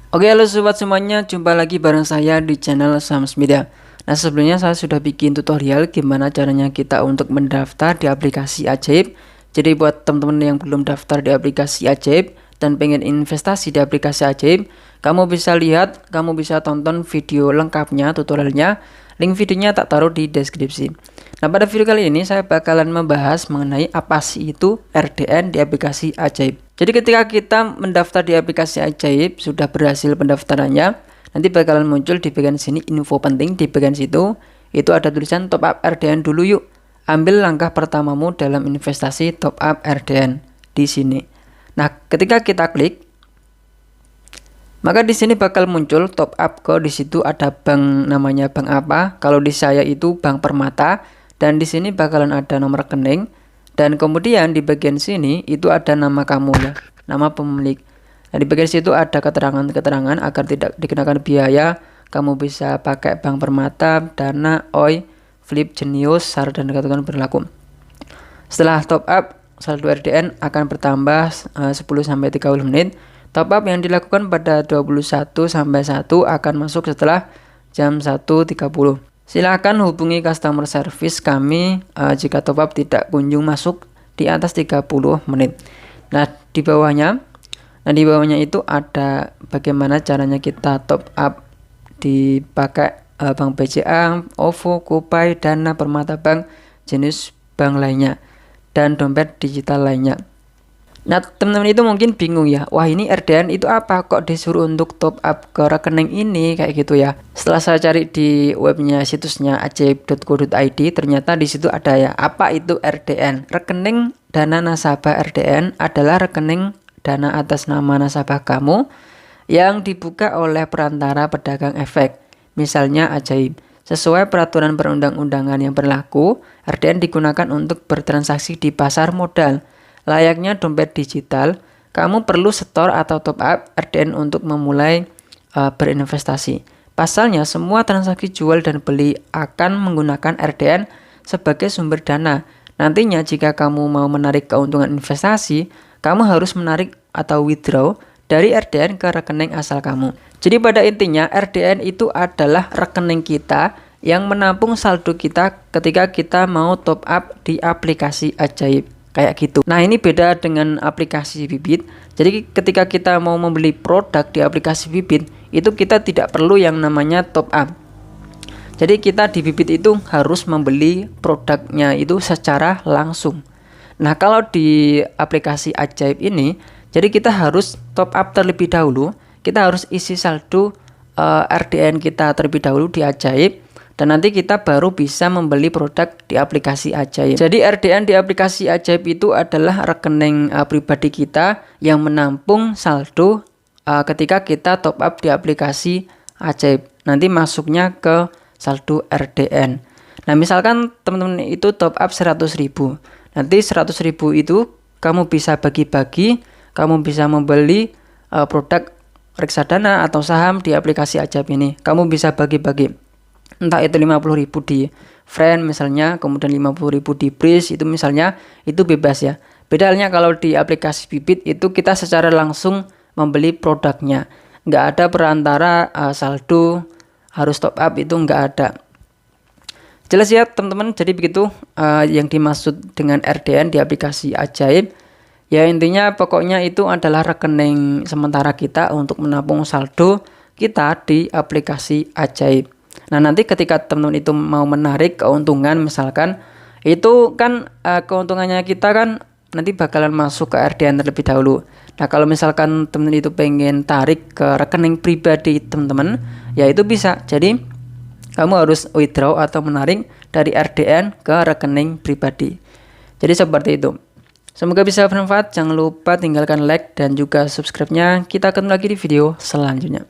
Oke, halo sobat semuanya, jumpa lagi bareng saya di channel Sams Media. Nah, sebelumnya saya sudah bikin tutorial gimana caranya kita untuk mendaftar di aplikasi Ajaib. Jadi buat teman-teman yang belum daftar di aplikasi Ajaib dan pengen investasi di aplikasi Ajaib, kamu bisa lihat, kamu bisa tonton video lengkapnya, tutorialnya. Link videonya tak taruh di deskripsi. Nah, pada video kali ini saya bakalan membahas mengenai apa sih itu RDN di aplikasi Ajaib. Jadi ketika kita mendaftar di aplikasi Ajaib, sudah berhasil pendaftarannya, nanti bakalan muncul di bagian sini info penting. Di bagian situ itu ada tulisan top up RDN dulu yuk. Ambil langkah pertamamu dalam investasi top up RDN di sini. Nah, ketika kita klik, maka di sini bakal muncul top up code. Di situ ada bank, namanya bank apa? Kalau di saya itu Bank Permata, dan di sini bakalan ada nomor rekening. Dan kemudian di bagian sini itu ada nama kamu ya, nama pemilik. Nah, di bagian situ ada keterangan-keterangan agar tidak dikenakan biaya. Kamu bisa pakai Bank Permata, Dana, Oi, Flip, Genius, syarat dan ketentuan berlaku. Setelah top up, saldo RDN akan bertambah 10-30 menit. Top up yang dilakukan pada 21-1 akan masuk setelah jam 1.30. Silakan hubungi customer service kami jika top up tidak kunjung masuk di atas 30 menit. Nah, di bawahnya itu ada bagaimana caranya kita top up dipakai Bank BCA, OVO, Kupai, Dana, Permata Bank, jenis bank lainnya, dan dompet digital lainnya. Nah, teman-teman itu mungkin bingung ya, wah ini RDN itu apa, kok disuruh untuk top up ke rekening ini kayak gitu ya. Setelah saya cari di webnya, situsnya ajaib.co.id, ternyata di situ ada ya, apa itu RDN. Rekening dana nasabah RDN adalah rekening dana atas nama nasabah kamu yang dibuka oleh perantara pedagang efek, misalnya Ajaib. Sesuai peraturan perundang-undangan yang berlaku, RDN digunakan untuk bertransaksi di pasar modal. Layaknya dompet digital, kamu perlu store atau top up RDN untuk memulai berinvestasi. Pasalnya, semua transaksi jual dan beli akan menggunakan RDN sebagai sumber dana. Nantinya jika kamu mau menarik keuntungan investasi, kamu harus menarik atau withdraw dari RDN ke rekening asal kamu. Jadi pada intinya RDN itu adalah rekening kita yang menampung saldo kita ketika kita mau top up di aplikasi Ajaib. Kayak gitu. Nah, ini beda dengan aplikasi Bibit. Jadi ketika kita mau membeli produk di aplikasi Bibit, itu kita tidak perlu yang namanya top up. Jadi kita di Bibit itu harus membeli produknya itu secara langsung. Nah, kalau di aplikasi Ajaib ini, jadi kita harus top up terlebih dahulu. Kita harus isi saldo RDN kita terlebih dahulu di Ajaib. Dan nanti kita baru bisa membeli produk di aplikasi Ajaib. Jadi RDN di aplikasi Ajaib itu adalah rekening pribadi kita yang menampung saldo ketika kita top up di aplikasi Ajaib. Nanti masuknya ke saldo RDN. Nah, misalkan teman-teman itu top up 100.000. Nanti 100.000 itu kamu bisa bagi-bagi, kamu bisa membeli produk reksadana atau saham di aplikasi Ajaib ini. Kamu bisa bagi-bagi. Entah itu 50.000 di Friend misalnya, kemudian 50.000 di Breeze, itu misalnya, itu bebas ya. Beda halnya kalau di aplikasi Bibit itu kita secara langsung membeli produknya. Nggak ada perantara saldo harus top up, itu nggak ada. Jelas ya teman-teman, jadi begitu yang dimaksud dengan RDN di aplikasi Ajaib. Ya intinya pokoknya itu adalah rekening sementara kita untuk menampung saldo kita di aplikasi Ajaib. Nah, nanti ketika teman-teman itu mau menarik keuntungan, misalkan itu kan keuntungannya kita kan nanti bakalan masuk ke RDN terlebih dahulu. Nah, kalau misalkan teman-teman itu pengen tarik ke rekening pribadi teman-teman, ya itu bisa. Jadi kamu harus withdraw atau menarik dari RDN ke rekening pribadi. Jadi seperti itu. Semoga bisa bermanfaat. Jangan lupa tinggalkan like dan juga subscribe-nya. Kita ketemu lagi di video selanjutnya.